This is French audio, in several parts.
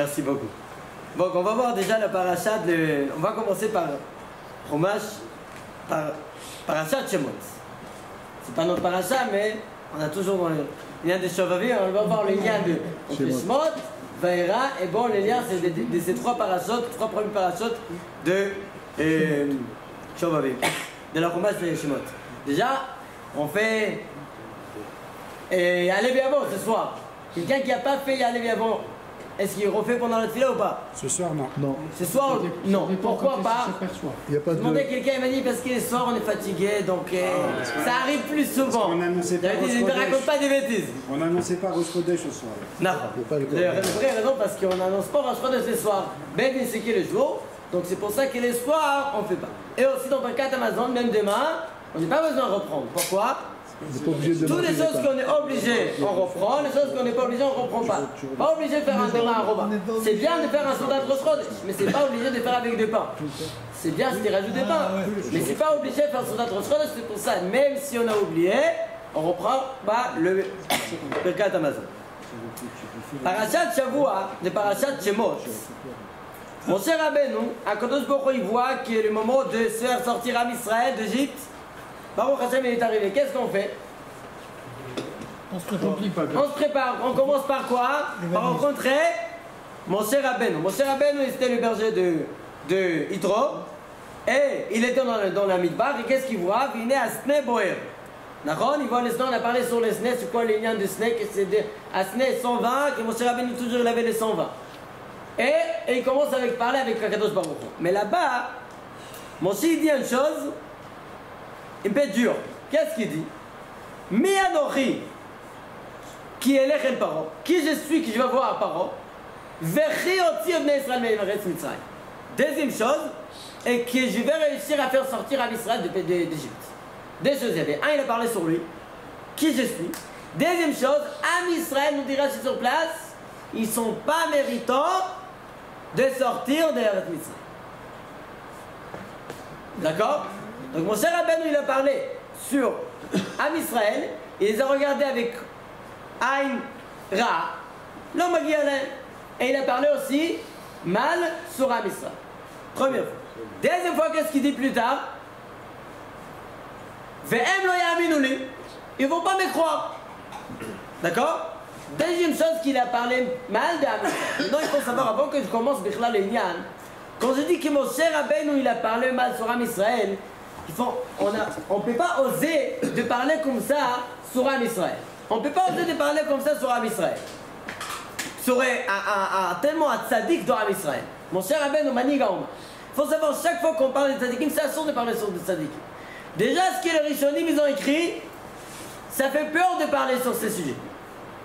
Merci beaucoup. Donc on va voir déjà la paracha de... On va commencer par Chumash, parachat Shemot. C'est pas notre paracha, mais on a toujours dans le lien de Shovavim, on va voir le lien de Shemot, Vaera, et bon, le lien c'est de ces trois premiers parachutes de Shovavim, de la Chumash de Shemot. Déjà, on fait Ya'aleh V'yavo ce soir. Quelqu'un qui n'a pas fait Ya'aleh V'yavo, est-ce qu'il refait pendant la tefila ou pas? Ce soir, non. Non. Ce soir, non. Pourquoi pas? Il n'y a pas de... Je demandais à quelqu'un, il m'a dit parce que les soirs on est fatigué, donc ça arrive plus souvent. On n'annonçait pas Je ne raconte pas des bêtises. On n'annonçait pas Rosh Chodesh ce soir. Non. pas le Vous avez une vraie raison parce qu'on n'annonce pas Rosh Chodesh ce soir. Ben c'est qui le jour, donc c'est pour ça que les soirs on ne fait pas. Et aussi dans Birkat Hamazon, même demain, on n'a pas besoin de reprendre. Pourquoi? Toutes les choses qu'on est obligé, on reprend. Les choses qu'on n'est pas obligé, on ne reprend pas. Pas obligé de faire un demain à Roma. C'est bien de faire un soldat de Rosh Chodesh, mais c'est pas obligé de faire avec des pains. C'est bien si tu rajoutes des pains, mais c'est pas obligé de faire un soldat de Rosh Chodesh. C'est pour ça, même si on a oublié, on reprend pas le Birkat Hamazon. Parashat Shavua, de Parashat Shemot. Mon cher Rabbeinu, Akadosh Baruch Hu, il voit que le moment de se faire sortir Am Israël d'Égypte, Baruch Hashem il est arrivé. Qu'est-ce qu'on fait? On se prépare. On commence par quoi? Par rencontrer mon cher Rabbeinu. Mon cher Rabbeinu, c'était le berger de Yitro. Et il était dans la Midbar. Et qu'est-ce qu'il voit? Il est à Sne Boer. D'accord? Il voit les Sne. On a parlé sur les Sne. C'est quoi les liens de Sne? À Sne 120. Que mon cher Rabbeinu, toujours, il avait les 120. Et il commence avec parler avec Akadosh Baruch Hu. Mais là-bas, mon cher dit une chose un peu dure. Qu'est-ce qu'il dit? Mi anochi qui est l'Echel Paro, qui je suis, qui je vais voir à Paro, Vechi oti ebnei Israël me'eretz Mitzrayim. Deuxième chose, et que je vais réussir à faire sortir à Israël d'Égypte. Deux choses, il y avait un, il a parlé sur lui, qui je suis. Deuxième chose, Am Israël nous dira sur place, ils ne sont pas méritants de sortir d'Eretz Mitzrayim. D'accord? Donc mon cher Rabbeinu, il a parlé sur Am Israël, il les a regardés avec Aïn Ra, l'homme et il a parlé aussi mal sur Am Israël. Première fois. Deuxième fois, qu'est-ce qu'il dit plus tard? Ve'em lo ya'aminu li, ils vont pas me croire. D'accord? Deuxième chose qu'il a parlé mal d'Am Israël. Maintenant, il faut savoir, avant que je commence Bichlal le Inyan, quand je dis que mon cher Rabbeinu, il a parlé mal sur Am Israël, on ne peut pas oser de parler comme ça sur Am Israël. On ne peut pas oser de parler comme ça sur Am Israël. Sur tellement un tzaddik dans Am Israël. Mon cher Rabbeinu Maniga Oma. Il faut savoir, chaque fois qu'on parle de tzaddikim, c'est assurd de parler sur des tzaddikim. Déjà, ce que les Rishonim ils ont écrit, ça fait peur de parler sur ces sujets.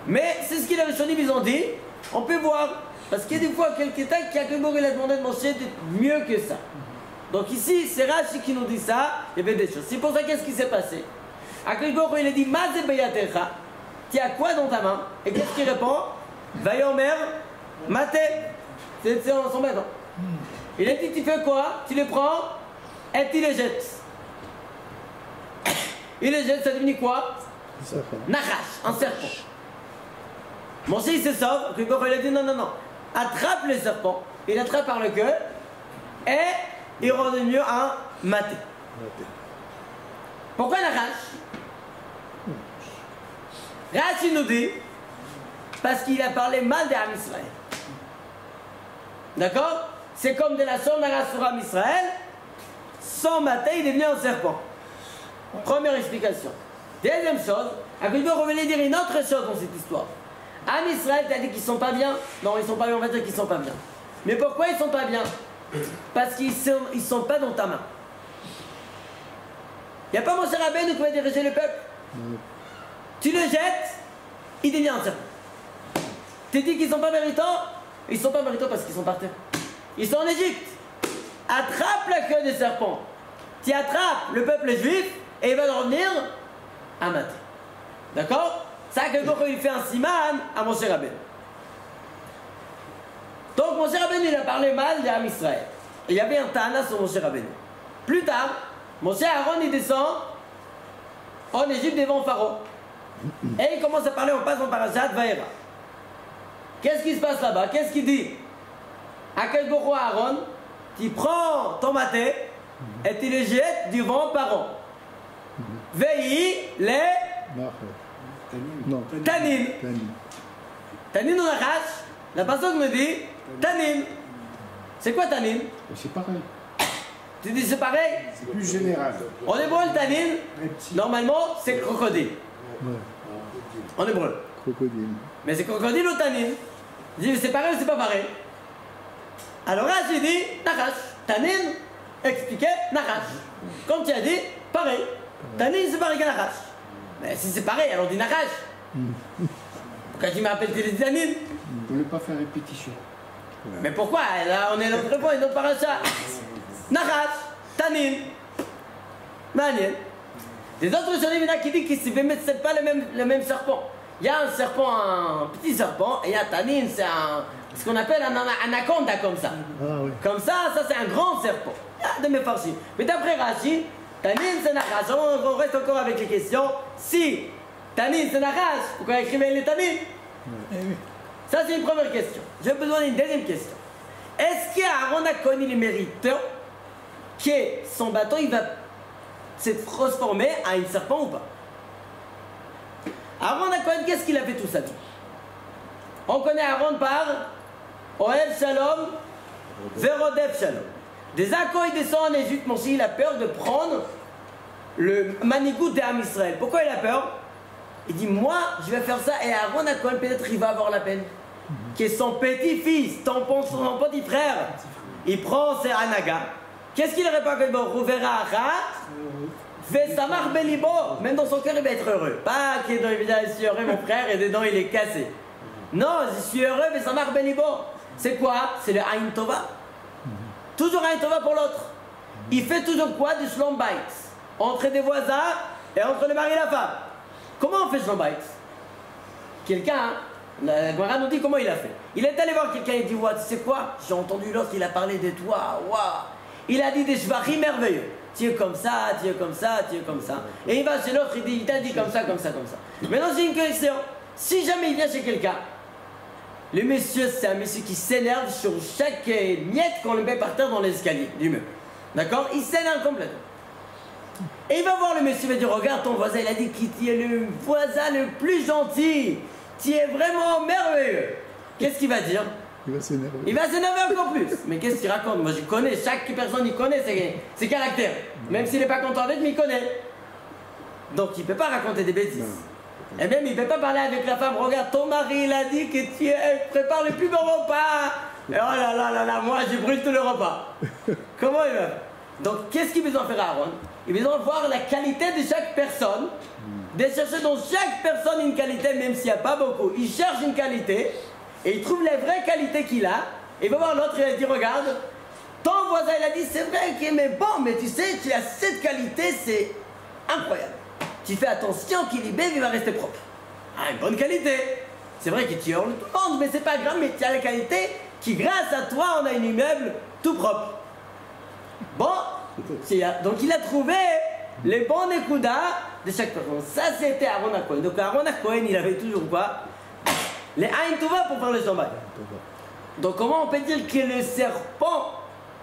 Mais c'est ce que les Rishonim ils ont dit, on peut voir. Parce qu'il y a des fois quelqu'un qui a demandé de manger mieux que ça. Donc ici, c'est Rashi qui nous dit ça, il y avait des choses. C'est pour ça qu'est-ce qui s'est passé? Akadosh Baruch Hu, il a dit Mazé beyatecha, tu as quoi dans ta main? Et qu'est-ce qu'il répond? Vayomer Maté. C'est son maître. Il a dit tu fais quoi? Tu les prends et tu les jettes. Il les jette, ça devient quoi? Nachash, un serpent. Mon cher il se sauve, Akadosh Baruch Hu, il a dit non. Attrape le serpent, il attrape par le queue et il rend mieux un maté. Pourquoi Nachash? Rashi nous dit parce qu'il a parlé mal d'Am Israël. D'accord? C'est comme de la sondara sur Am Israël, sans maté, il est devenu un serpent. Première explication. Deuxième chose, Akadosh Baruch Hu voulait dire une autre chose dans cette histoire. Am Israël, t'as dit qu'ils sont pas bien? Non, ils sont pas bien, on va dire qu'ils sont pas bien. Mais pourquoi ils sont pas bien? Parce qu'ils sont pas dans ta main. Il n'y a pas mon cher Rabbeinu qui va diriger le peuple. Tu le jettes, il devient un serpent. Tu dis qu'ils sont pas méritants? Ils sont pas méritants parce qu'ils sont par terre. Ils sont en Égypte. Attrape la queue des serpents. Tu attrapes le peuple juif et il va revenir à matin. D'accord? Ça que quand il fait un siman à mon cher Rabbeinu. Donc mon cher Rabbeinu, il a parlé mal d'Am Israël. Et il y avait un Tana sur mon cher Rabbeinu. Plus tard, mon cher Aaron, il descend en Égypte devant Pharaon. Et il commence à parler, on passe en parashat Vaera. Qu'est-ce qui se passe là-bas? Qu'est-ce qu'il dit? Akash Boko Aaron, tu prends ton maté et tu le jettes devant Paro. Veille les Non. Tanin. Tanin. Tanin ou Nachash, la personne me dit Tanin. C'est quoi Tanin? C'est pareil. Tu dis c'est pareil? C'est plus général. En hébreu, le Tanin, Reptile. normalement, c'est crocodile. Ouais. En hébreu. Crocodile. Mais c'est crocodile ou Tanin? Je dis c'est pareil ou c'est pas pareil? Alors là, j'ai dit Nachash. Tanin, expliqué Nachash. Comme tu as dit, pareil. Tanin, c'est pareil que Nachash. Mais si c'est pareil, alors dis Nachash. Pourquoi tu m'appelles Tanin? On ne peut pas faire répétition. Mais pourquoi? Là, on est notre point, une autre paracha. Nachash, Tanin, Manien. Les autres il y en a qui disent que c'est pas le même serpent. Il y a un serpent, un petit serpent, et il y a Tanin, c'est ce qu'on appelle un anaconda comme ça. Ah oui. Comme ça c'est un grand serpent. Il y a de mes farcis. Mais d'après Rashi, Tanin c'est Nachash. On reste encore avec les questions. Si Tanin c'est Nachash, pourquoi écrivez les Tanin? Eh oui. Ça c'est une première question. J'ai besoin d'une deuxième question. Est-ce qu'Aaron a connu le mérite que son bâton il va se transformer en un serpent ou pas? Aaron a connu, qu'est-ce qu'il a fait toute sa vie? On connaît Aaron par Oel Shalom, Verodef Shalom. Des quand il descend en Égypte, mon il a peur de prendre le manigout d'Am Israël. Pourquoi il a peur? Il dit, moi, je vais faire ça, et Aaron a quand même peut-être il va avoir la peine. Que son petit-fils, son petit frère, il prend ses anaga. Qu'est-ce qu'il aurait pas que bon, Rouvera fait Samar Belibo. Même dans son cœur, il va être heureux. Pas qu'il est dans il je suis heureux, mon frère, et dedans il est cassé. Non, je suis heureux, mais Samar Belibo. C'est quoi? C'est le Aïn Tova. Toujours Aïn Tova pour l'autre. Il fait toujours quoi? Du Shlom Bait. Entre des voisins et entre le mari et la femme. Comment on fait Shlom Bait? Quelqu'un, la Gemara nous dit comment il a fait. Il est allé voir quelqu'un, il dit, ouais, tu sais quoi? J'ai entendu l'autre, il a parlé de toi, waouh. Il a dit des shvachim merveilleux. Tu es comme ça, tu es comme ça, tu es comme ça. Et il va chez l'autre, il t'a dit comme ça, comme ça, comme ça. Maintenant, j'ai une question. Si jamais il vient chez quelqu'un, le monsieur, c'est un monsieur qui s'énerve sur chaque miette qu'on lui met par terre dans l'escalier du meuble. D'accord? Il s'énerve complètement. Et il va voir le monsieur, il va dire, regarde ton voisin, il a dit que tu es le voisin le plus gentil. Tu es vraiment merveilleux. Qu'est-ce qu'il va dire? Il va s'énerver. Il va s'énerver encore plus. Mais qu'est-ce qu'il raconte? Moi je connais, chaque personne il connaît ses caractères. Même s'il n'est pas content avec, mais il connaît. Donc il ne peut pas raconter des bêtises. Et même il ne peut pas parler avec la femme. Regarde, ton mari il a dit que tu prépares le plus beau repas. Et oh là là là là, moi je brûle tout le repas. Comment il va? Donc qu'est-ce qu'il a besoin de faire Aaron? Il a besoin de voir la qualité de chaque personne. De chercher dans chaque personne une qualité, même s'il n'y a pas beaucoup. Il cherche une qualité. Et il trouve les vraies qualités qu'il a. Et il va voir l'autre, il va dire, regarde, ton voisin, il a dit, c'est vrai qu'il est bon, mais tu sais, tu as cette qualité, c'est incroyable. Tu fais attention qu'il y baive, il va rester propre. Ah, une bonne qualité. C'est vrai que tu hurles tout le monde, mais c'est pas grave, mais tu as la qualité qui, grâce à toi, on a un immeuble tout propre. Bon, donc il a trouvé les bons écoudas de chaque personne. Ça, c'était Aaron Cohen. Donc Aaron Cohen, il avait toujours quoi? Les Aïn Tova pour faire le Shabbat. Donc comment on peut dire que le serpent,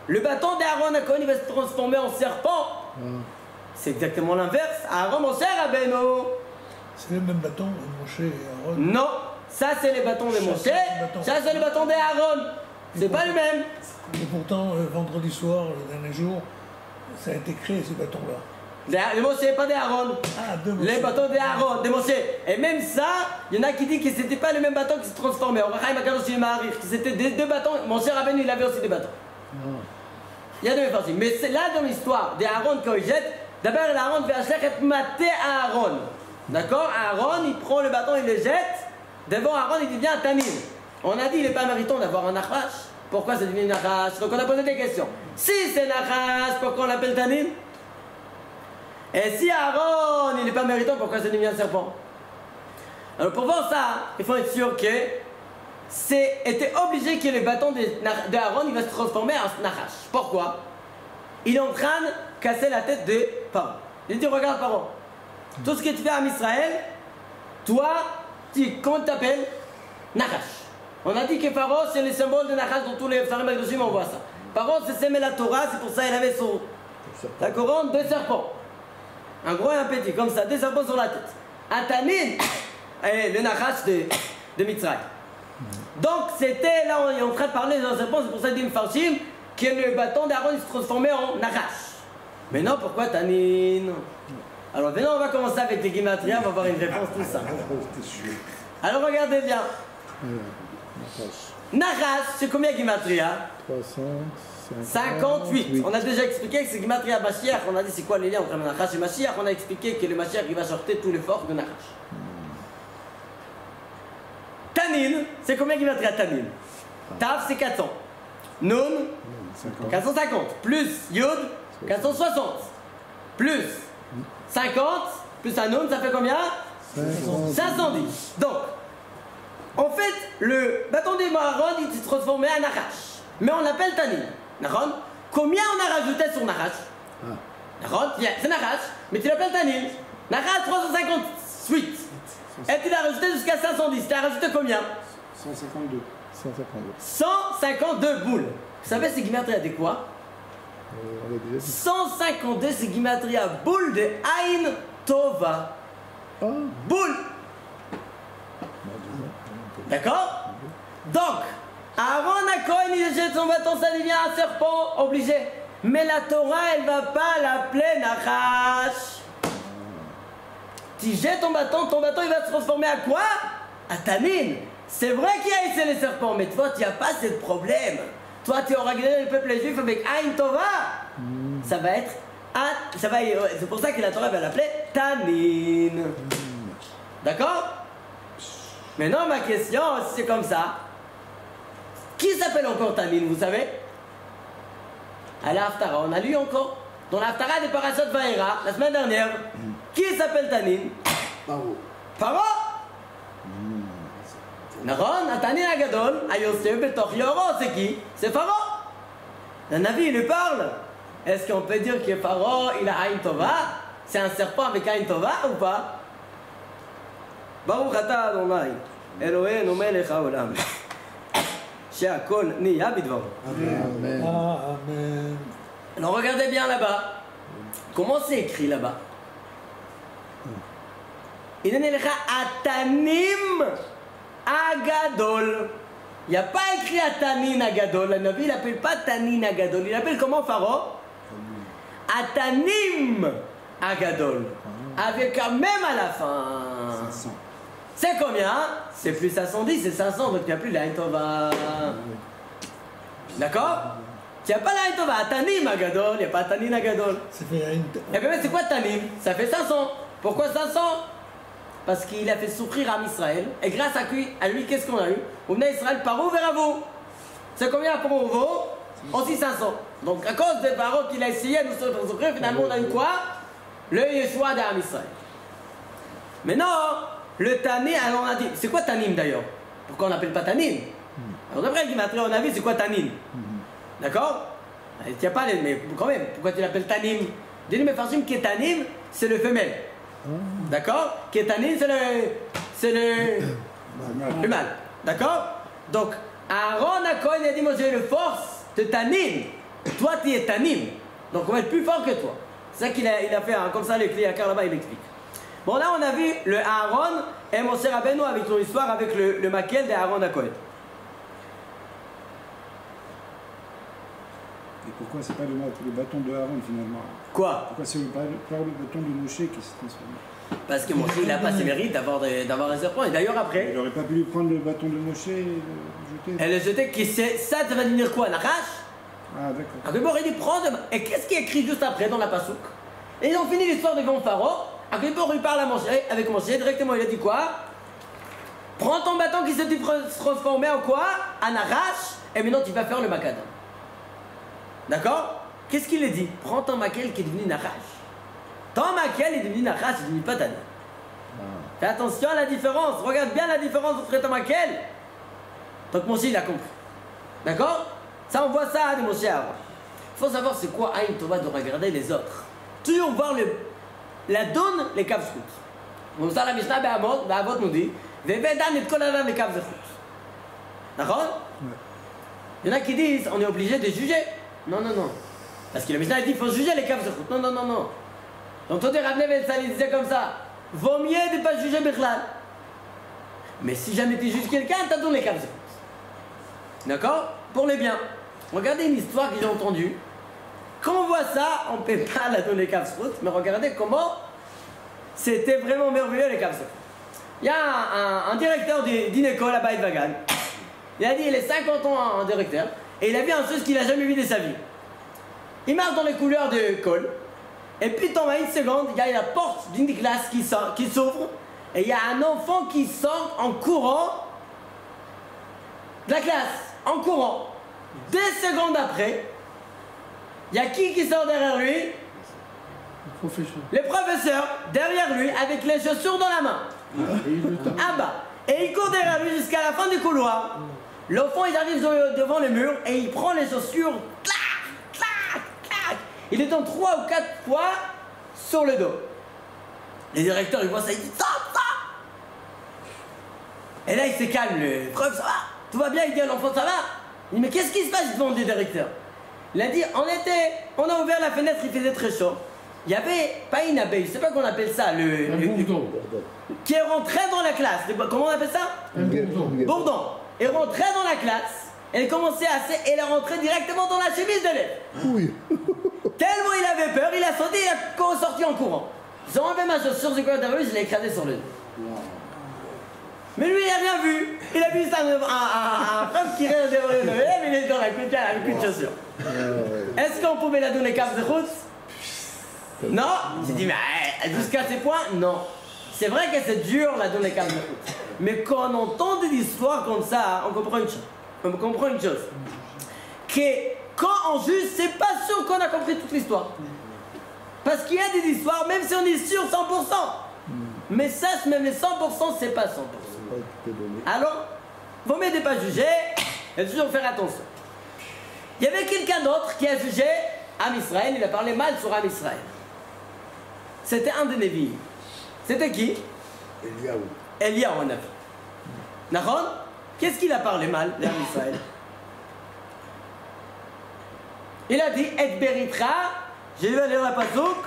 le bâton d'Aaron Cohen, il va se transformer en serpent? C'est exactement l'inverse. Aaron, mon cher Rabbeinu. C'est le même bâton, Moshe et Aaron. Non, ça c'est les bâtons de Moshe, ça c'est le bâton d'Aaron. C'est pas le même. Et pourtant, vendredi soir, le dernier jour, ça a été créé, ce bâton-là. Le Moshe, pas d'Aaron. Ah, de Moshe. Les bâtons d'Aaron, de Moshe. Et même ça, il y en a qui disent que c'était pas le même bâton qui se transformait. On va que c'était deux bâtons. Mon cher Rabbeinu, il avait aussi des bâtons. Il y a deux parties. Mais c'est là dans l'histoire d'Aaron quand il jette. D'abord, Aaron fait Ashlechet maté à Aaron. D'accord? Aaron, il prend le bâton, il le jette. Devant Aaron, il devient un Tanin. On a dit, il n'est pas méritant d'avoir un Nachash. Pourquoi ça devient Nachash? Donc on a posé des questions. Si c'est Nachash, pourquoi on l'appelle Tanin? Et si Aaron, il n'est pas méritant, pourquoi ça devient un serpent? Alors pour voir ça, il faut être sûr que était obligé que le bâton d'Aaron il va se transformer en Nachash. Pourquoi? Il est en train de casser la tête de Paro. Il dit, regarde Paro, tout ce que tu fais à Israël, toi, comment tu t'appelles? Nachash. On a dit que Pharaon, c'est le symbole de Nachash dans tous les Psarim Akdoshim, on voit ça. Pharaon, c'est Semel la Torah, c'est pour ça qu'il avait sa couronne, 2 serpents. Un gros et un petit, comme ça, 2 serpents sur la tête. Un Tanin, le Nachash de Mitzray. Donc, c'était, là, on est en train de parler d'un serpent, c'est pour ça qu'il dit Mfarshim, que le bâton d'Aaron se transformait en Nachash. Mais non, pourquoi Tanin? Alors maintenant, on va commencer avec les Gematria, on va voir une réponse, tout ça. Alors, regardez bien. Nachash, c'est combien Gematria? 58. On a déjà expliqué que c'est Gematria Mashiach. On a dit c'est quoi les liens entre Nachash et Mashiach. On a expliqué que le Mashiach il va sortir tous les forces de Nachash. Tanin, c'est combien Gematria Tanin? Tav, c'est 400. Nun, 450. Plus Yud, 460. Plus 50, plus un Nun, ça fait combien? 510. Donc, en fait, le bâton des Aaron, il s'est transformé en Nachash. Mais on l'appelle Tanin. Naron, combien on a rajouté sur Nachash? Naron, c'est Nachash, mais tu l'appelles Tanin. Nachash 358. Et tu l'as rajouté jusqu'à 510. Tu as rajouté combien? 152. 152 boules. Vous savez, c'est Gematria de quoi? 152, c'est Gematria boule de Ain Tova. Boule. D'accord? Donc, Aaron a Cohen, il jette son bâton, ça devient un serpent obligé. Mais la Torah, elle va pas l'appeler Nachash. Tu jettes ton bâton il va se transformer à quoi? À Tanin. C'est vrai qu'il y a ici les serpents, mais toi, tu n'as pas ce problème. Toi, tu auras gagné le peuple juif avec Ain Tova. Ça va être... c'est pour ça que la Torah va l'appeler Tanin. D'accord? Maintenant, ma question, si c'est comme ça, qui s'appelle encore Tanin, vous savez? À la Haftara, on a lu encore. Dans la Haftara des Parashat Vaera, la semaine dernière, qui s'appelle Tanin? Paro. Naron, Tanin Agadol, Ayosef, Betoch Yoro, c'est qui? C'est Pharaon. Le Navi, il lui parle. Est-ce qu'on peut dire que Pharaon, il a Ain Tova? C'est un serpent avec Ain Tova ou pas? Baruch Ata Adonai, Eloheinu melech haolam, she'akol niya bidvaro. Amen. Amen. Alors regardez bien là-bas. Comment c'est écrit là-bas? Hinene lecha Atanim Agadol. Il n'y a pas écrit Atanin Agadol. Le Navi, il n'appelle pas Tanin Agadol. Il appelle comment Pharaon? Atanim Agadol. Avec un même à la fin. 500. C'est combien? C'est plus 510, c'est 500, donc il n'y a plus la Ain Tova. D'accord? Il n'y a pas la Ain Tova. Tanim Agadol, il n'y a pas Tanin Agadol. Ça fait une... Et bien, c'est quoi Tanim? Ça fait 500. Pourquoi 500? Parce qu'il a fait souffrir à Israël. Et grâce à lui, qu'est-ce qu'on a eu? On a Israël par où vers vous? C'est combien pour vous? Aussi 500. Donc à cause des paroles qu'il a essayé de nous faire souffrir, finalement on a eu quoi? Le Yeshua d'Am Israël. Maintenant, le Tanim, alors on a dit, c'est quoi Tanim d'ailleurs? Pourquoi on n'appelle pas Tanim? Alors d'après Gematria, on a vu c'est quoi Tanim? D'accord? Il n'y a pas les... Mais quand même, pourquoi tu l'appelles Tanim? Dis-nous, mais Farshim, Ketanim, c'est le femelle. D'accord? Ketanim, c'est le mâle. D'accord? Donc, Aaron a Cohen, il a dit, moi j'ai une force de Tanim. Toi, tu es Tanim. Donc, on va être plus fort que toi. C'est ça qu'il a fait, hein, comme ça, le Kliakar là-bas, il explique. Bon, là, on a vu le Aaron et Moshe Rabbeinu avec son histoire avec le maquel d'Aaron à Cohen. Et pourquoi c'est pas le bâton de Aaron finalement? Quoi? Pourquoi c'est le bâton de Moshe qui s'est transformé? Parce que Moshe, il n'a pas ses mérites d'avoir un serpent. Et d'ailleurs, après. Il aurait pas pu lui prendre le bâton de Moshe et le jeter? Elle le jetait, ça va devenir quoi? Nachash? Ah, d'accord. Akibor, il dit prends. Et qu'est-ce qui est écrit juste après dans la Passouk? Et ils ont fini l'histoire devant Pharaon. Akibor, il parle avec Moshe. Directement, il a dit quoi? Prends ton bâton qui s'est transformé en quoi? En Nachash. Et maintenant, tu vas faire le macadam. D'accord? Qu'est-ce qu'il a dit? Prends ton maquel qui est devenu Nachash. Ton maquel est devenu Nachash, il est devenu pas Tanin. Fais attention à la différence. Regarde bien la différence entre ton maquel. Donc Moshe, il a compris. D'accord? Ça, on voit ça de Moshe Aaron. Il faut savoir c'est quoi Ain Tova de regarder les autres. Toujours voir la donne, les caves scout. Comme ça, la Mishnah Be'avot nous dit Ve'vedan et kol adam les caves scout. D'accord? Il y en a qui disent on est obligé de juger. Non, non, non. Parce que le Mishnah dit qu'il faut juger les Kav Zechut. Non, non, non, non. J'entendais Rabbi Ben Sali disait comme ça. Vaut mieux de ne pas juger Bichlal. Mais si jamais tu juges quelqu'un, t'as donné les Kav Zechut. D'accord? Pour le bien. Regardez une histoire que j'ai entendue. Quand on voit ça, on ne peut pas la donner Kav Zechut, mais regardez comment c'était vraiment merveilleux les Kav Zechut. Il y a un directeur d'une école à Beit Vagan. Il a dit il est 50 ans en directeur et il a vu un chose qu'il n'a jamais vu de sa vie. Il marche dans les couloirs de l'école et puis dans une seconde, il y a la porte d'une classe qui s'ouvre et il y a un enfant qui sort en courant de la classe, en courant. 2 secondes après, il y a qui sort derrière lui? Le professeur, derrière lui, avec les chaussures dans la main. Ah bah. Et il court derrière lui jusqu'à la fin du couloir. L'enfant, il arrive devant le mur et il prend les chaussures. Clac, clac, clac. Il est en 3 ou 4 fois sur le dos. Le directeur, il voit ça, il dit stop, stop. Et là, il se calme. Le prof, ça va? Tout va bien? Il dit à l'enfant, ça va? Il dit, mais qu'est-ce qui se passe? Il demande le directeur. Il a dit, on a ouvert la fenêtre, il faisait très chaud. Il y avait, pas une abeille, je sais pas qu'on appelle ça, qui est rentré dans la classe. Comment on appelle ça? Un bourdon. Bourdon. Il rentrait dans la classe, elle commençait et elle est rentrée directement dans la chemise de l'élève. Oui. Tellement il avait peur, il a sauté et a sorti en courant. J'ai enlevé ma chaussure, j'ai quoi derrière lui, je l'ai écrasé sur le dos. Mais lui, il n'a rien vu. Il a vu ça, un prof qui reste devant l'élève, il est dans la coupe avec une chaussure. Est-ce qu'on pouvait la donner Kav Zechut? Non. J'ai dit, mais jusqu'à ces points, non. C'est vrai que c'est dur la donner Kav Zechut. Mais quand on entend des histoires comme ça, on comprend une chose. On comprend une chose. Que quand on juge, c'est pas sûr qu'on a compris toute l'histoire. Parce qu'il y a des histoires, même si on est sûr 100%. Mais ça, même les 100%, c'est pas 100%. Alors, vaut mieux ne pas juger et toujours faire attention. Il y avait quelqu'un d'autre qui a jugé Am Israël, il a parlé mal sur Am Israël. C'était un des Névi'im. C'était qui? Eliyahu Hanavi. Nahon? Qu'est-ce qu'il a parlé mal d'Am Israël? Il a dit Et Beritra, je vais lire la pasuk.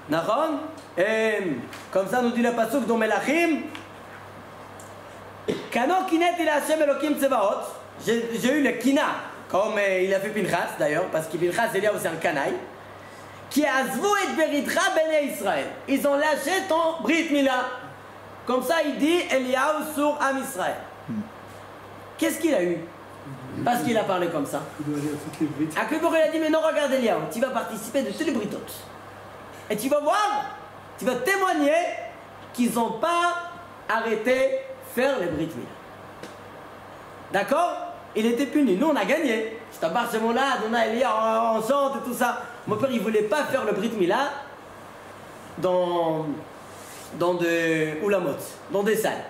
Nahon? Comme ça nous dit la pasuk dans Melachim. Kano kinet il Hashem Elokim Tsevaot. J'ai eu le kina, comme il a fait Pinchas d'ailleurs, parce que Pinchas Eliyahu c'est un canaille. Qui azvu et beritra bene Israël. Ils ont lâché ton Brit Mila. Comme ça il dit Eliyahu sur Am Israël. Qu'est-ce qu'il a eu? Parce qu'il a parlé comme ça. Akibor il a dit mais non regarde Eliyahu, tu vas participer de tous les britotes. Et tu vas voir, tu vas témoigner qu'ils n'ont pas arrêté faire les Brit Mila. D'accord? Il était puni. Nous on a gagné. Je t'embarque ce mot-là, on a Eliyahu, on chante et tout ça. Mon père il voulait pas faire le Brit Mila dans des oulamot, dans des salles.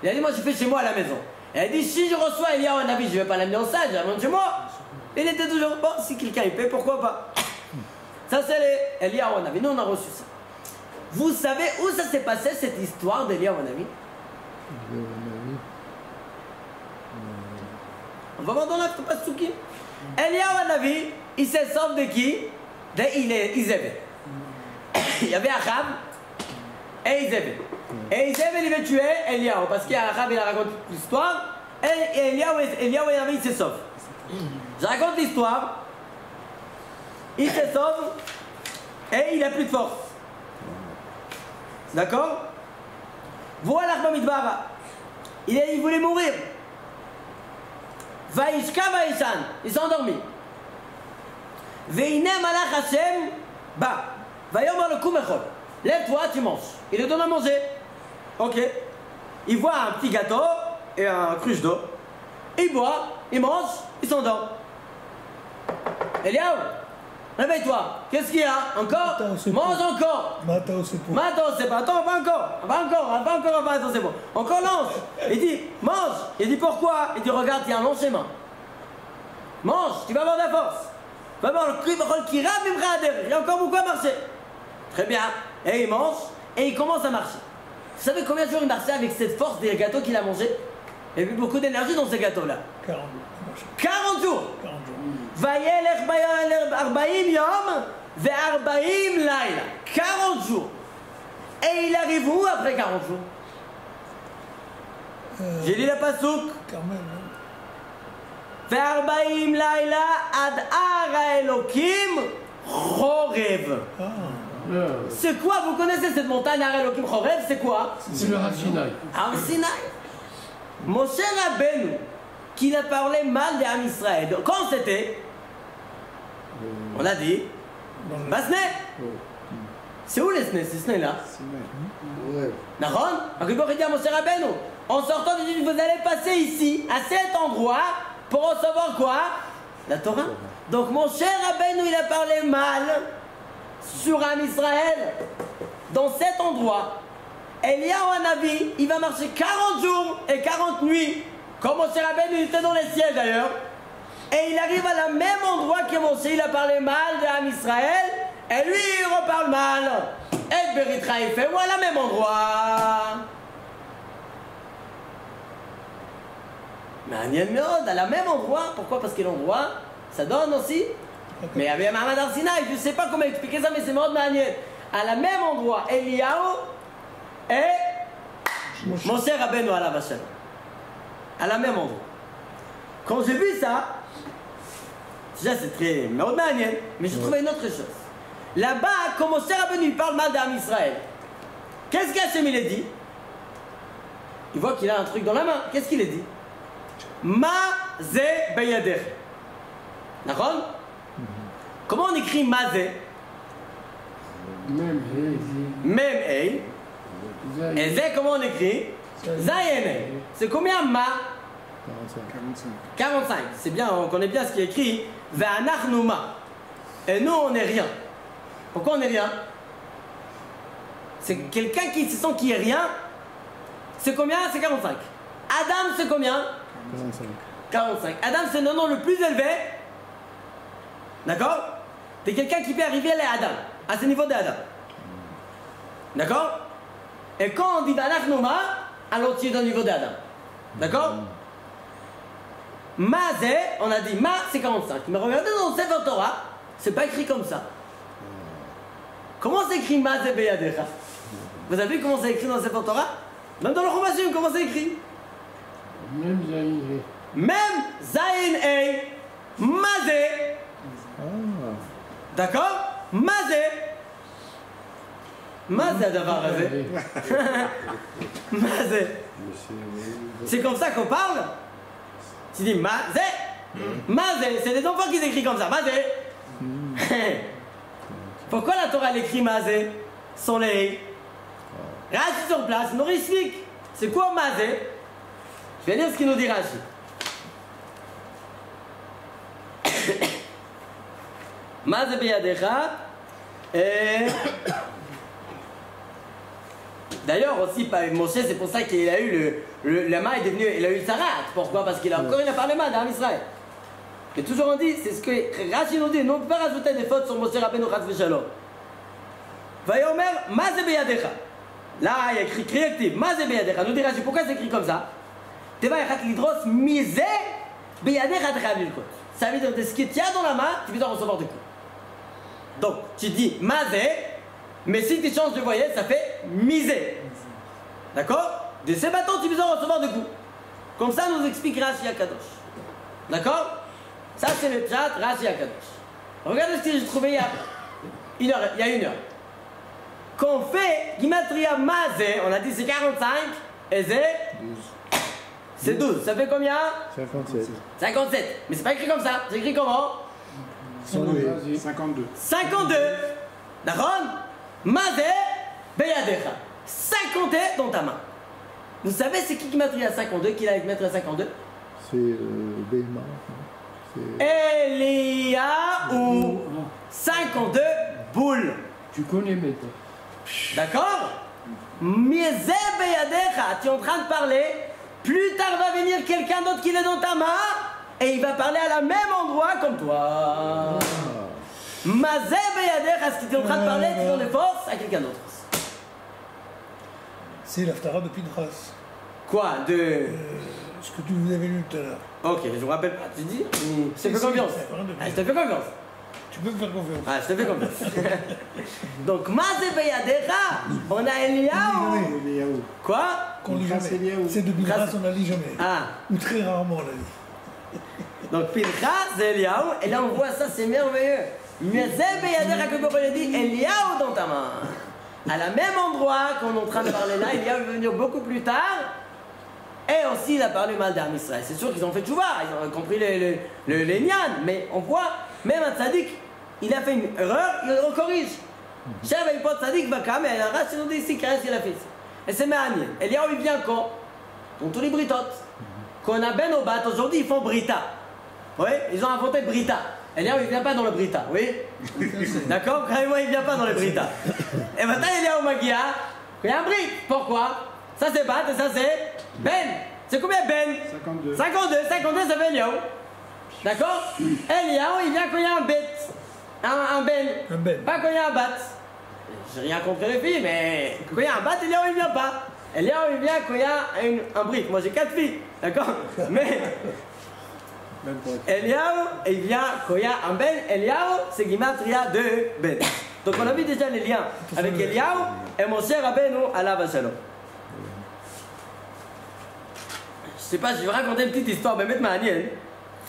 Il a dit moi je fais chez moi à la maison. Il a dit si je reçois Eliyahu Hanavi, je vais pas l'amener en salle, je l'amène chez moi. Il était toujours bon, si quelqu'un il paie, pourquoi pas. Ça c'est les Eliyahu Hanavi, nous on a reçu ça. Vous savez où ça s'est passé cette histoire d'Eliyahu Hanavi? On va voir dans la Pasukim. Eliyahu Hanavi, il se sauve de qui? De Izebel. Il y avait Achab et Izebel. Et Izebel il veut tuer Eliyahu parce qu'Achab il a raconté l'histoire et Eliyahu Hanavi il se sauve. Je raconte l'histoire. Il se sauve et il n'a plus de force. D'accord? Voilà Bamidbara. Il voulait mourir. Vaishka Vaishan, il s'est endormi. Veine Malach Hashem, bah, Vayomar le Kumechol. Lève-toi, tu manges. Il lui donne à manger. Ok. Il voit un petit gâteau et un cruche d'eau. Il boit, il mange, il s'endort. Eliyahu, réveille-toi. Qu'est-ce qu'il y a? Encore? Mange encore. Matin, c'est pour. Matin, c'est pas. Attends, pas encore, attends, c'est bon. Encore lance. Il dit, mange. Il dit, pourquoi? Il dit, regarde, il y a un long chemin. Mange, tu vas avoir de la force. Tu vas avoir le cul qui rame, il y a encore beaucoup à marcher. Très bien. Et il mange, et il commence à marcher. Vous savez combien de jours il marchait avec cette force des gâteaux qu'il a mangé? Il y avait beaucoup d'énergie dans ces gâteaux-là. 40 jours. 40 jours. Vayelech arba'im yom ve'arba'im laila. 40 jours. Et il arrive où après 40 jours? J'ai lu la pasouk. Carmel, hein. Ve'arba'im laila ad ara Elokim chorev. Ah, C'est quoi? Vous connaissez cette montagne Ara Elokim chorev? C'est quoi? C'est le Har Sinaï. Har Sinaï. Moshe Rabbeinu, qu'il a parlé mal d'Am Israël. Quand c'était? On a dit Basne. C'est où les Sne? Ces Sne-là? Ouais. Nahon? Akibor dit à Moshe Rabbeinu, en sortant du Dieu, vous allez passer ici, à cet endroit, pour recevoir quoi? La Torah. Donc Moshe Rabbeinu, il a parlé mal sur Am Israël, dans cet endroit. Eliyahu Hanavi, il va marcher 40 jours et 40 nuits, comme Moshe Rabbeinu, il était dans les ciels d'ailleurs. Et il arrive à la même endroit que Moshe, il a parlé mal d'Am Israël, et lui, il reparle mal. Et Beritra, il fait, voilà, même endroit. Mais Aniel Meod, à la même endroit. Pourquoi? Parce que l'endroit, ça donne aussi. Mais il y avait Mahamad Har Sinaï, je ne sais pas comment expliquer ça, mais c'est Meod Maniel. À la même endroit, Eliyahu et Moshe Rabbeinu alav hashalom. À la même endroit. Quand j'ai vu ça, déjà c'est très Meod Maniel, mais je trouvais une autre chose. Là-bas, quand Moshe Rabbeinu il parle mal d'Am Israël, qu'est-ce qu'Hachem il a dit? Il voit qu'il a un truc dans la main. Qu'est-ce qu'il a dit? Ma ze beyadech. D'accord? Comment on écrit ma ze? Même Même hey. Et ze comment on écrit? Zayen. C'est combien ma? 45. 45. C'est bien, on connaît bien ce qui est écrit. Ve'anachnu ma. Et nous on n'est rien. Pourquoi on n'est rien? C'est quelqu'un qui se sent qu'il est rien. C'est combien? C'est 45. Adam c'est combien? 45. 45. Adam c'est le nom le plus élevé. D'accord? T'es quelqu'un qui peut arriver à Adam, à ce niveau d'Adam. D'accord? Et quand on dit Vanach Noma, alors tu es dans le niveau d'Adam. D'accord? Ma zé, on a dit ma c'est 45. Mais regardez dans le Sefer Torah, c'est pas écrit comme ça. Comment c'est écrit ma zé beyadecha? Vous avez vu comment c'est écrit dans le Sefer Torah? Même dans le Chumashim, comment c'est écrit? Même Zaïre. Même Zayin Ei, Mazé. D'accord? Mazé. Mazé d'avoir rêvé. Mazé. C'est comme ça qu'on parle? Tu dis Mazé. Mazé, c'est des enfants qui s'écrivent comme ça. Mazé. Pourquoi la Torah l'écrit Mazé? Sans les. Rashi sur place, nous explique. C'est quoi Mazé? Je vais lire ce qu'il nous dit Rashi. Mazé beyadecha. Et d'ailleurs aussi Moshe, c'est pour ça qu'il a eu la main est devenue, il a eu le sarat. Pourquoi? Parce qu'il a encore il a parlé mal d'Am Israël. Et toujours on dit, c'est ce que Rashi nous dit, on ne peut pas rajouter des fautes sur Moshe Rabbeinu chas v'shalom. Vayomer Mazé beyadecha. Là il y a écrit créatif, Mazé beyadecha. Nous dit Rashi, pourquoi c'est écrit comme ça? Teva yachat lidros misé beyadecha t'chayav lilkot. Ça veut dire de ce que tu as dans la main, tu dois recevoir du coup. Donc, tu dis mazé, mais si tu changes de voyelle, ça fait misé. D'accord? De ces bâtons, tu dois recevoir du coup. Comme ça, nous explique Rashi Akadosh. D'accord? Ça, c'est le chat Rashi Akadosh. Regardez ce que j'ai trouvé il y a une heure. Quand on fait Gimatria mazé, on a dit c'est 45, et c'est 12. Ça fait combien? 57. 57. Mais c'est pas écrit comme ça. C'est écrit comment? 52. 52. D'accord? Mazé beyadecha. 50 dans ta main. Vous savez c'est qui m'a pris à 52? Qui l'a mettre à 52? C'est Beima. Eliyahu. 52 boules. Tu connais maintenant. D'accord? Mizé beyadecha. Tu es en train de parler. Plus tard va venir quelqu'un d'autre qui est dans ta main et il va parler à la même endroit comme toi. Mazé beyadecha, ce que tu es en train de parler, tu donnes des forces à quelqu'un d'autre. C'est l'Aftara de Pinchas. Quoi? De ce que tu vous avez lu tout à l'heure. Ok, je vous rappelle pas. Tu dis je te fais confiance. Ah, je te fais confiance. Tu peux me faire confiance. Ah, je te fais confiance. Donc, Mazé Beyadecha, on a Eliaou. Eliaou. Quoi? Qu'on lit Pinchas jamais. Eliaou. C'est de Pinchas, Grâce- on la lit jamais. Ah, Ou très rarement, on la lit. donc Pinchas, c'est Eliaou. Et là, on voit ça, c'est merveilleux. Mazé Beyadecha, que Boko dit Eliaou dans ta main. À la même endroit qu'on est en train de parler là, Eliaou va venir beaucoup plus tard. Et aussi, il a parlé mal d'Am Israël. C'est sûr qu'ils ont fait tchouva, ils ont compris les nyan. Mais on voit, même un tzaddik, il a fait une erreur, il le corrige. Chef et pote tzaddik va quand même, la race, ils ont dit ici, qu'est-ce qu'il a fait ici. Et c'est Méhanien. Eliaou, il vient quand? Dans tous les britotes. Quand on a Ben Obat, aujourd'hui, ils font Brita. Oui, ils ont inventé Brita. Eliaou, il vient pas dans le Brita, oui? D'accord? Carrément, il vient pas dans le Brita. Et maintenant, Eliaou Magia, il y a un Brit. Pourquoi? Ça c'est Bat et ça c'est Ben. C'est combien Ben? 52. 52, ça fait Eliaou. D'accord? Eliaou, il vient quand il y a un bête. Un Ben. Un Ben. Pas quand il y a un Bat. J'ai rien contre les filles, mais quand il y a un Bat, Eliaou, il vient pas. Eliaou, il vient quand il y a un Brit. Moi, j'ai 4 filles. D'accord? Mais Même pour être. Eliaou, il vient quand il y a un Ben. Eliaou, c'est Gimatria de Ben. Donc, on a vu déjà les liens avec Eliaou et mon cher Rabbeinu, alav shalom. Je sais pas, je vais raconter une petite histoire, mais maintenant,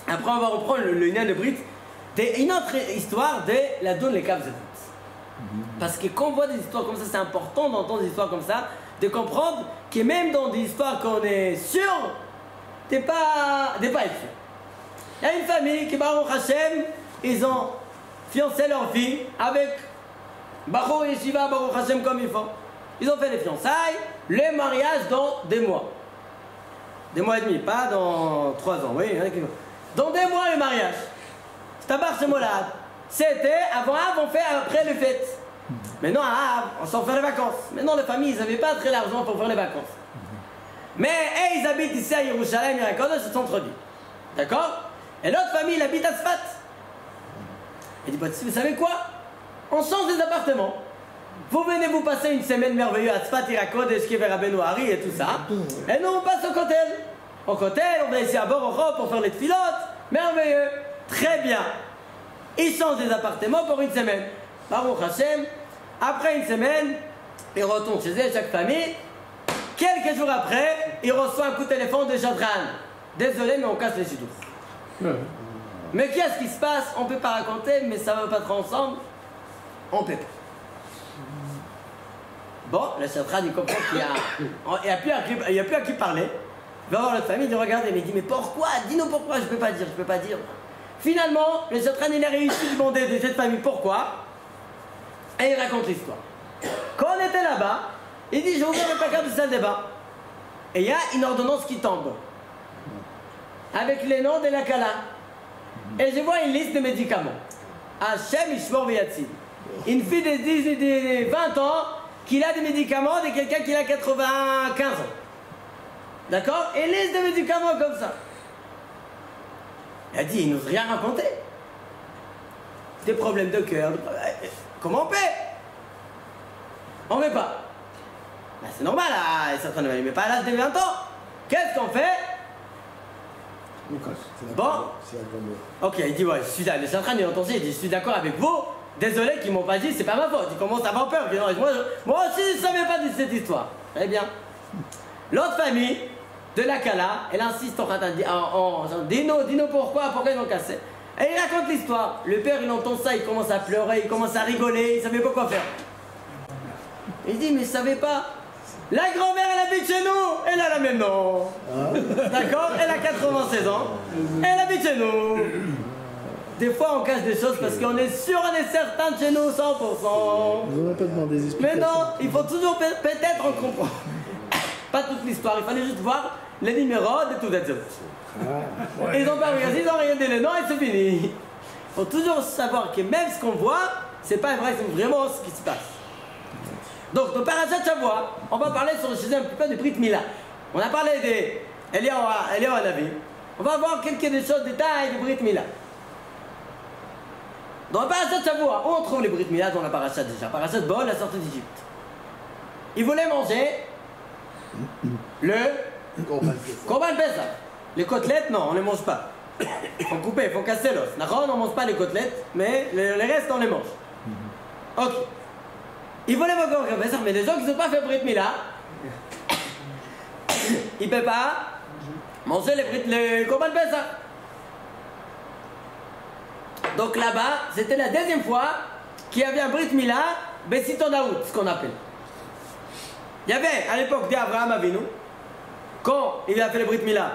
après, on va reprendre le lien de Brit. Une autre histoire de la donne les caves de Brit. Parce que quand on voit des histoires comme ça, c'est important d'entendre des histoires comme ça, de comprendre que même dans des histoires qu'on est sûr, t'es pas être sûr. Il y a une famille qui, Baruch Hashem, ils ont fiancé leur fille avec Baruch Yeshiva, Baruch Hashem comme il faut. Ils ont fait les fiançailles, le mariage dans 2 mois. 2 mois et demi, pas dans 3 ans, oui. Dans 2 mois le mariage. Tabar Shemolad. C'était avant Av, on fait après les fêtes. Maintenant à Av, on s'en fait les vacances. Maintenant les familles, ils n'avaient pas très l'argent pour faire les vacances. Mais ils habitent ici à Yerushalayim, Yerakodesh, au centre-ville. D'accord? Et l'autre famille, il habite à Sfat. Il dit, bah, vous savez quoi? On change des appartements. Vous venez vous passer une semaine merveilleuse à Sfat, Yerakodesh, Kever Rabbeinu Hari et tout ça. Et nous, on passe au Kotel. Au Kotel, on va ici à Bororo pour faire les tfilotes. Merveilleux. Très bien. Ils changent des appartements pour une semaine. Baruch Hashem. Après une semaine, ils retournent chez eux, chaque famille. Quelques jours après, ils reçoivent un coup de téléphone de Jadran. Désolé, mais on casse les chidours. Mais qu'est-ce qui se passe? On ne peut pas raconter, mais ça va pas trop ensemble. On peut pas. Bon, le Jadran, il comprend qu'il n'y a plus à qui parler. Il va voir notre famille, il dit regardez, mais il dit mais pourquoi? Dis-nous pourquoi, je peux pas dire. Finalement, le Jadran, il a réussi à demander de cette famille pourquoi. Et il raconte l'histoire. Quand on était là-bas, il dit, j'ai ouvert le placard du salle de bain. Et il y a une ordonnance qui tombe. Avec les noms de la Kala. Et je vois une liste de médicaments. Hachem Ishmor Veyatsil. Une fille de 20 ans qui a des médicaments de quelqu'un qui a 95 ans. D'accord? Et une liste de médicaments comme ça. Elle a dit, il n'ose rien raconter. Des problèmes de cœur. Comment on fait? On ne met pas. Ben, c'est normal, certains ne met pas à l'âge de 20 ans. Qu'est-ce qu'on fait? Bon. Ok, il dit, ouais, je suis là. Le central, il a entendu, il dit, je suis d'accord avec vous. Désolé qu'ils m'ont pas dit, c'est pas ma faute. Il commence à avoir peur. Il dit, non, moi aussi, je ne savais pas de cette histoire. Très bien. L'autre famille de la Kala, elle insiste en train de dire, dis-nous pourquoi ils ont cassé. Et il raconte l'histoire. Le père, il entend ça, il commence à pleurer, il commence à rigoler, il savait pas quoi faire. Il dit, mais je savais pas. La grand-mère, elle habite chez nous. Elle a la même nom. D'accord? Elle a 96 ans. Elle habite chez nous. Des fois, on cache des choses parce qu'on est sûr, on est certain de chez nous, 100%. Vous n'aurez pas demandé des explications. Mais non, il faut toujours peut-être en comprendre. Pas toute l'histoire, il fallait juste voir les numéros de tout ça. Ils n'ont pas regardé, ils n'ont rien dit le nom et c'est fini. Il faut toujours savoir que même ce qu'on voit, c'est pas vrai, c'est vraiment ce qui se passe. Donc, dans Parashat Shavua, on va parler sur le sujet un petit peu de Brit Mila. On a parlé d'Eliyahu Hanavi. On va voir quelques des choses, détails de Brit Mila. Dans la Parashat Shavua, où on trouve les Brit Mila dans la Parashat déjà? Parashat Bo, la sortie d'Égypte. Ils voulaient manger le Korban Pesach. Les côtelettes, non, on ne les mange pas. Il faut couper, il faut casser l'os. D'accord? On ne mange pas les côtelettes, mais les restes, on les mange. Ok. Ils voulaient voir encore Pessah, mais les gens qui n'ont pas fait Brit Mila, ils ne peuvent pas manger les Korban Pessah. Donc là-bas, c'était la deuxième fois qu'il y avait un Brit Mila, Bessiton Daoud, ce qu'on appelle. Il y avait à l'époque d'Abraham Avinu, quand il a fait le Brit Mila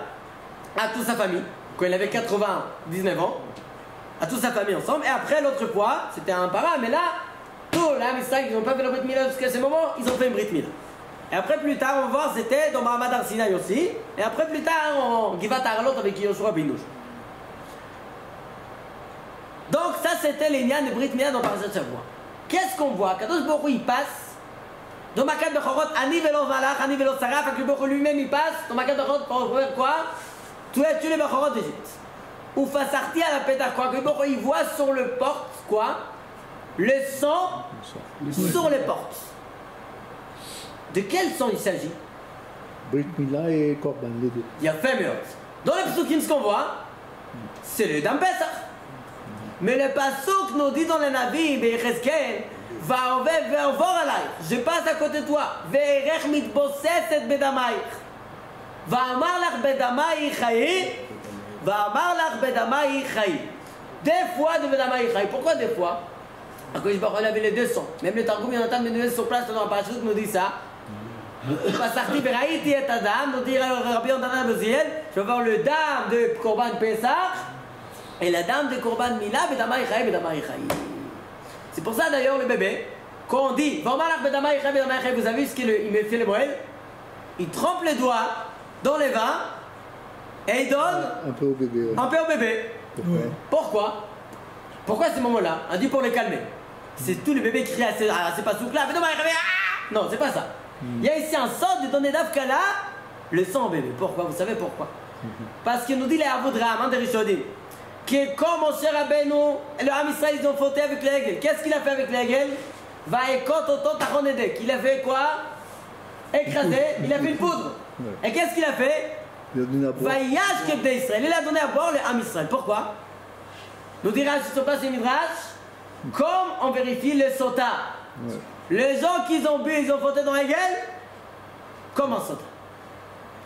à toute sa famille, quand il avait 99 ans, à toute sa famille ensemble, et après l'autre fois, c'était un para, mais là, tous les Amisraël qui n'ont pas fait le Brit Mila jusqu'à ce moment, ils ont fait un Brit Mila. Et après plus tard, on va voir, c'était dans Mahamad Arsinaï aussi, et après plus tard, en Givat Aralot avec Yoshua Binouj. Donc ça, c'était les Nyan de Brit Mila dans Parashat Shavua. Qu'est-ce qu'on voit? Kadosh Baruch Hu, il passe dans Makat Bechorot, Ani Velo Malach, Ani Velo Saraf, Kadosh Baruch Hu lui-même, il passe dans Makat Bechorot pour faire quoi? Tuer les Bechorot d'Égypte. Ou Fassarti à la Pétach, quoi? Kadosh Baruch Hu, il voit sur le porte, quoi? Le sang sur les portes. De quel sang il s'agit? Brit Mila et Korban, les deux. Il y a fait mieux. Dans les psukim, ce qu'on voit, c'est le Dam Pesach. Mais le pasuk nous dit dans le Navi, Becheskel, va over alay, je passe à côté de toi, ve'erech mitbosset bedamaich, va amar lach bedamaich chai, va amar lach bedamaich chai. Des fois de bedamaich chai. Pourquoi des fois? Parce que je vais avait les deux sons. Même le Targum Yonatan Menuel sur place dans le Parashut nous dit ça. Pasarti veraïti et Adam, nous dit Rabbi Yochanan Beziel, je vais voir le dam de Korban Pesach. Et la dame de Korban Mila, Bedamaï Chai, Bedamaï Chai. C'est pour ça d'ailleurs le bébé, quand on dit Vamalach Bedamaï Chai, Bedamaï Chai, vous avez vu ce qu'il me fait le Moël? Il trempe les doigts dans les vins et il donne un peu au bébé. Ouais. Un peu au bébé. Pourquoi? Pourquoi à ce moment-là? On dit pour les calmer. C'est tous les bébés qui crient à ces pasouks-là, Bedamaï Chai, ah! Non, c'est pas ça. Il y a ici un sort de donner d'Afkala, le sang au bébé. Pourquoi? Vous savez pourquoi? Parce qu'il nous dit les Avoudram, des Rishodim, que comme mon cher Rabbeinu, le Ham Israël, ils ont fauté avec l'aigle. Qu'est-ce qu'il a fait avec l'aigle? Va écouter autant Taronedek. Il a fait quoi? Écraser, il a fait une poudre. Et qu'est-ce qu'il a fait? Va Yashkeb d'Israël. Il a donné à boire le Ham Israël. Pourquoi? Nous dira sur place le Midrash, comme on vérifie le sota. Les gens qui ont bu, ils ont fauté dans l'aigle, comme un sota.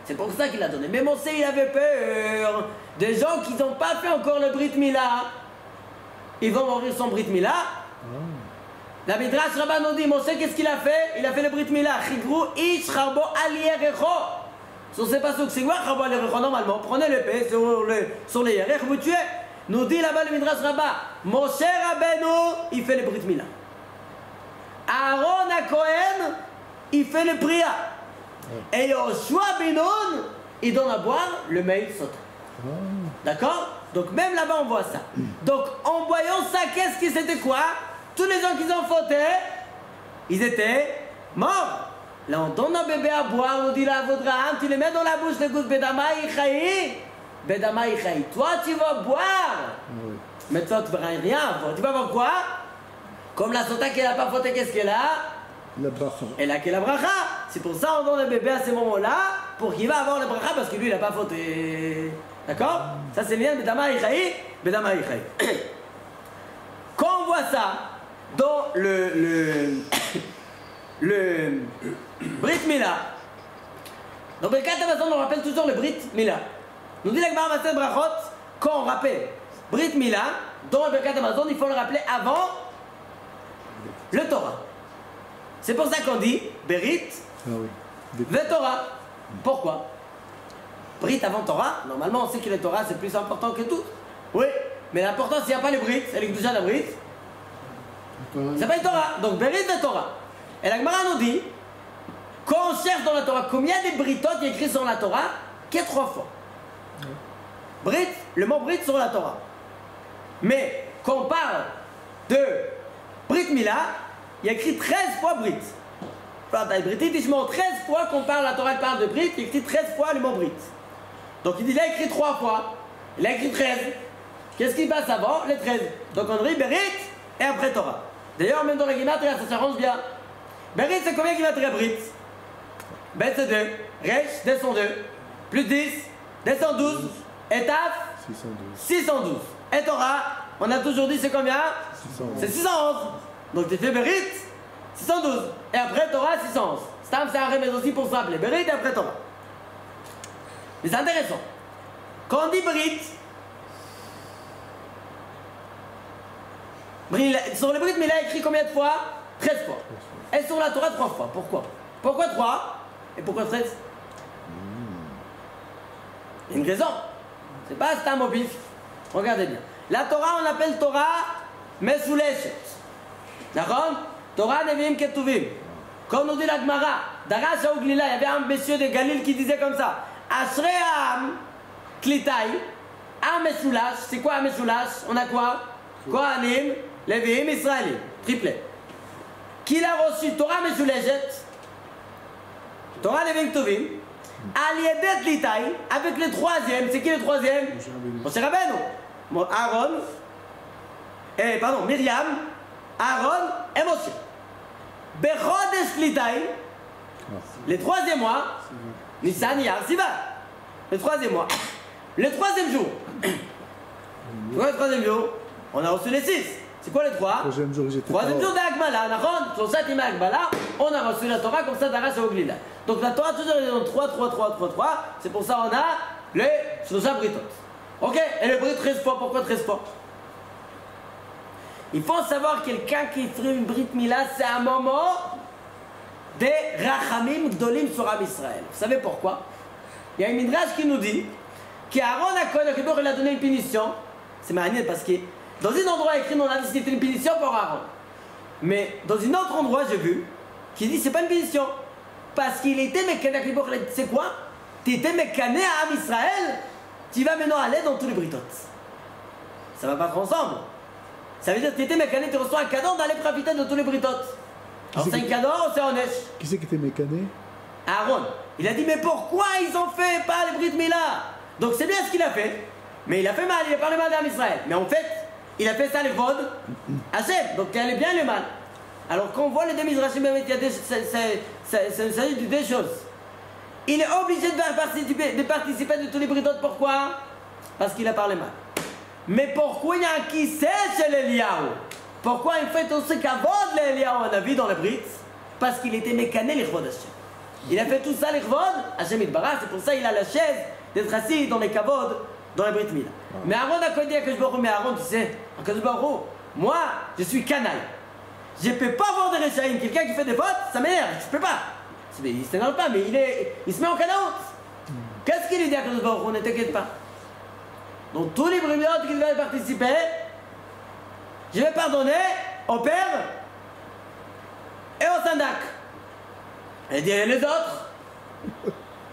C'est pour ça qu'il a donné. Mais Moshe, il avait peur. Des gens qui n'ont pas fait encore le Brit Mila, ils vont mourir sans Brit Mila. La Midrash Rabbah nous dit, Moshe, qu'est-ce qu'il a fait? Il a fait le Brit Mila. Chigru ish charbo alierecho. Sur ces passages, c'est quoi charbo alierecho? Normalement, prenez l'épée sur les yerech, vous tuez. Nous dit là-bas le Midrash Rabbah, Moshe Rabbeinu, il fait le Brit Mila. Aaron à Cohen, il fait le Priya. Et Yoshua Binoun, il donne à boire le maïs sota. D'accord? Donc même là-bas on voit ça. Donc en voyant ça, qu'est-ce qui c'était quoi? Tous les gens qui ont fauté, ils étaient morts. Là on donne un bébé à boire, on dit là Avodraham, tu les mets dans la bouche, les gouttes Bedamaï Chaï. Bedamaï Chaï. Toi tu vas boire. Mais toi tu ne vas rien avoir. Tu vas voir quoi? Comme la sota qui n'a pas fauté, qu'est-ce qu'elle a? La bracha. Elle a que la bracha. C'est pour ça on donne le bébé à ce moment-là, pour qu'il va avoir la bracha, parce que lui il n'a pas fauté. D'accord? Ça c'est le lien Bedamaï Chaï, Bedamaï Chaï. Quand on voit ça dans le Brit Mila, dans Birkat Hamazon on rappelle toujours le Brit Mila. Nous dit la Gemara Masechet Brachot, quand on rappelle Brit Mila, dans le Birkat Hamazon, il faut le rappeler avant le Torah. C'est pour ça qu'on dit Berit, le Torah. Pourquoi? Brit avant Torah, normalement on sait que le Torah c'est plus important que tout. Oui, mais l'important s'il n'y a pas le Brit, c'est le Kedusha de la Brit, c'est pas le Torah. Donc Berit le Torah. Et la Gemara nous dit, quand on cherche dans la Torah combien de Britotes il y a écrit sur la Torah, qu'il y a 3 fois. Brit, le mot Brit sur la Torah. Mais quand on parle de Brit Mila, il y a écrit 13 fois Brit. Enfin, Brit, il montre 13 fois qu'on parle, la Torah elle parle de Brit, il y a écrit 13 fois le mot Brit. Donc il dit, il a écrit 3 fois, il a écrit 13. Qu'est-ce qui passe avant? Les 13. Donc on dit Berit et après Torah. D'ailleurs, même dans la Gematria, ça s'arrange bien. Berit, c'est combien Gematria Brit? Bet c'est 2, Resh, 2 sont 2, plus 10, 212. Et Taf 612. Et Torah, on a toujours dit c'est combien? 611. C'est 611. Donc tu fais Berit 612. Et après Torah 611. Stam c'est un remède aussi pour se rappeler. Berit et après Torah. Mais c'est intéressant. Quand on dit Berit, sur le Brit Mila écrit combien de fois? 13 fois. Et sur la Torah 3 fois. Pourquoi? Pourquoi 3? Et pourquoi 13? Il y a une raison. C'est pas Stam au pif. Regardez bien. La Torah, on l'appelle Torah Mesouleshet. D'accord? Torah Nevi'im Ketuvim. Comme nous dit la Gemara, Darash Aouglila, il y avait un monsieur de Galil qui disait comme ça. Ashrei Am Klitaï, Am Mesoulash. C'est quoi Am Mesoulash? On a quoi? Kohanim, Lévi'im, Israélim. Triplet. Qui l'a reçu? Torah Mesouleshet. Torah Nevi'im Ketuvim. Aliedet Litaï, avec le troisième. C'est qui le troisième? Moshe Rabbeinu. Aaron, Myriam, Aaron et Moshe. Bechodesh Litaï, le troisième mois, Nissan, Iyar, Sivan. Le troisième mois. Le troisième jour. Le troisième jour, on a reçu les 6. C'est quoi les 3? Troisième jour d'Agmala. Sur ça, Agmala, on a reçu la Torah comme ça d'Arash Oglila. Donc la Torah toujours est dans 3. C'est pour ça qu'on a les Shlosa Britot. Ok? Et le Brit 13 fois. Pourquoi 13 fois? Il faut savoir quelqu'un qui fait une Brit Mila, c'est un moment des Rachamim Gdolim sur Am Israël. Vous savez pourquoi? Il y a un Midrash qui nous dit qu'Aaron il a donné une punition. C'est marrant parce que dans un endroit écrit, on a dit que c'était une punition pour Aaron. Mais dans un autre endroit, j'ai vu qui dit que ce n'est pas une punition. Parce qu'il était mécané avec les bords. C'est quoi? Tu étais mécané à Am Israël, tu vas maintenant aller dans tous les britot. Ça va pas être ensemble. Ça veut dire que tu étais mécané, tu reçois un cadeau d'aller profiter de tous les britot. Alors c'est un cadeau ou c'est honnête? Qui c'est qui était mécané? Aaron. Il a dit mais pourquoi ils ont fait pas les Brit Mila? Donc c'est bien ce qu'il a fait. Mais il a fait mal, il a parlé mal d'Am Israël. Mais en fait, il a fait ça les Vod Hachem. Donc il allait bien le mal. Alors quand on voit les deux Mizrachim, il y a ça s'agit de deux choses. Il est obligé de participer de tous les bridotes. Pourquoi? Parce qu'il a parlé mal. Mais pourquoi il y a un qui sait chez l'Eliyahu? Pourquoi il fait aussi qu'avod l'Eliyahu on a vu dans les brides? Parce qu'il était mécané les Chvod Hachem. Il a fait tout ça les Chvod Hachem Itbarach. C'est pour ça qu'il a la chaise d'être assis dans les kavod dans les Brit Mila. Mais Aaron a connu Akadosh Baruch Hu. Mais Aaron, tu sais, Akadosh Baruch Hu, moi, je suis canaille. Je ne peux pas voir des Réchaïm. Quelqu'un qui fait des fautes, ça m'énerve. Je ne peux pas. Il ne s'énerve pas, mais il se met en canaout. Qu'est-ce qu'il lui dit à Akadosh Baruch Hu? Ne t'inquiète pas. Donc tous les brimotes qui veulent participer, je vais pardonner au père et au sandak. Et dire les autres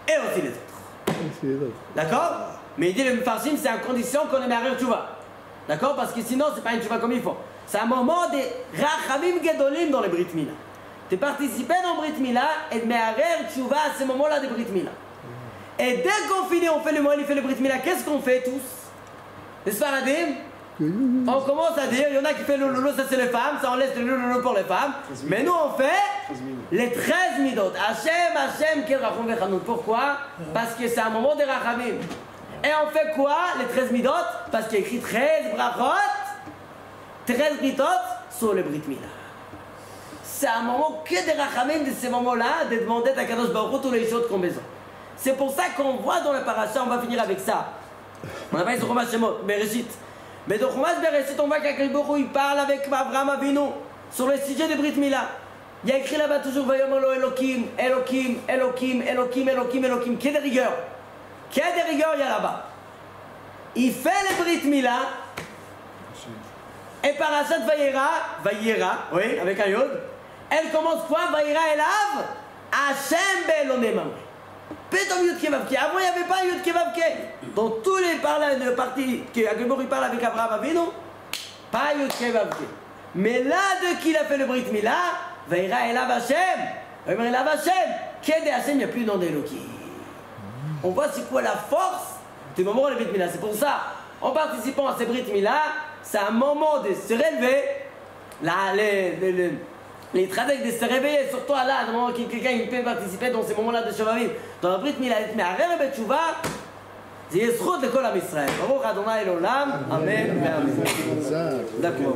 et aussi les autres. D'accord? Mais il dit le Mefarshim, c'est à condition qu'on ait Me'arer Tchouva. D'accord? Parce que sinon, c'est pas une Tchouva comme il faut. C'est un moment de Rachamim Gedolim dans les Brit Mila. Tu participes dans Brit Mila et Me'arer Tchouva à ce moment-là des Brit Mila. Et dès qu'on finit, on fait le Moël, il fait le Brit Mila, qu'est-ce qu'on fait tous? Les Sfaradim, on commence à dire, il y en a qui fait le loulou, ça c'est les femmes, ça on laisse le loulou pour les femmes. Mais nous on fait les 13 midot. Hachem, Kel Rachum Vechanout. Pourquoi? Parce que c'est un moment de Rachamim. Et on fait quoi, les 13 midot? Parce qu'il y a écrit 13 brachot, 13 britot sur le Brit Mila. C'est un moment que des Rachamim de ces moments-là, de demander à Kadosh Baruch Hu toutes les choses qu'on a besoin. C'est pour ça qu'on voit dans le paracha, on va finir avec ça. On a pas sur Chumash Shemot, Bereshit. Mais dans Chumash Bereshit, on voit qu'Akadosh Baruch Hu, il parle avec Abraham Avinu sur le sujet de Brit Mila. Il y a écrit là-bas toujours Vayomer lo Elokim, Elokim, Elokim, Elokim, Elokim, Elokim. Qu'il y a des rigueurs. Qu'il y a des rigueurs, il y a là-bas. Il fait le Brit Mila. Et parachat Vayera, oui, avec un yod. Elle commence quoi? Vayera Elav, Hashem Be'elonem Amre. Pétom Yud Kevavke. Avant, il n'y avait pas Yud Kevavke. Dans tous les parties que Akadosh Baruch Hu parle avec Abraham Avinu, pas Yud Kevavke. Mais là, de qui il a fait le Brit Mila, Vayera Elav Hashem. Vayera Elav Hashem. Qu'est-ce Hashem, il n'y a plus de nom d'Elohim. On voit c'est quoi la force du moment où le Brit Mila. C'est pour ça, en participant à ces Brit Mila, c'est un moment de se relever. Là, les traducteurs de se réveiller, surtout là, dans le moment où quelqu'un peut participer dans ces moments-là de Shavavim, dans la Brit Mila, mais à Rer Bet Tshuva, זה יהיה זכות לכל עם ישראל. ברוך ה' לעולם, אמן ואמן. חזק. תודה כמו.